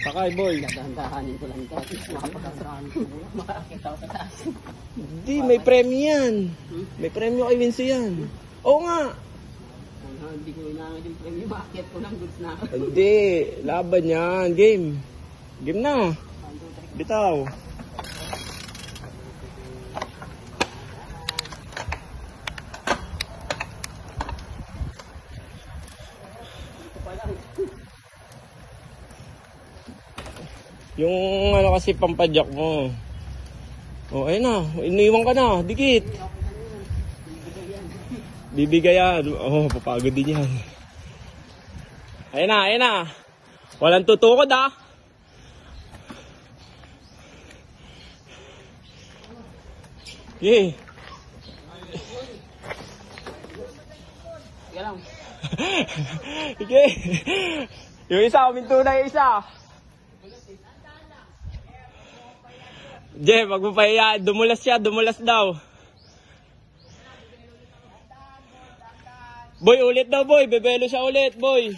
Sakay, boy. Dahan-dahanin ko lang ito. Makapagdahanin ko lang. Makakita ko sa taas. Hindi, may premyo yan. May premyo kay Vince yan. Oo nga. Hindi ko inaangin yung premyo. Makakit ko ng goods na. Hindi, laban yan. Game. Game na. Bitaw. Yung ano kasi pampadyak mo. Oh, ayun na. Iniwan ka na. Dikit. Bibigay yan. Oh, papagod din yan. Ayun na, ayun na. Walang tutukod ah. Okay. Sige lang. Okay. Yung isa, uminto na yung isa. Jeff, wag mo pa iya. Dumulas siya, dumulas daw. Boy, ulit daw boy. Bebelo siya ulit, boy.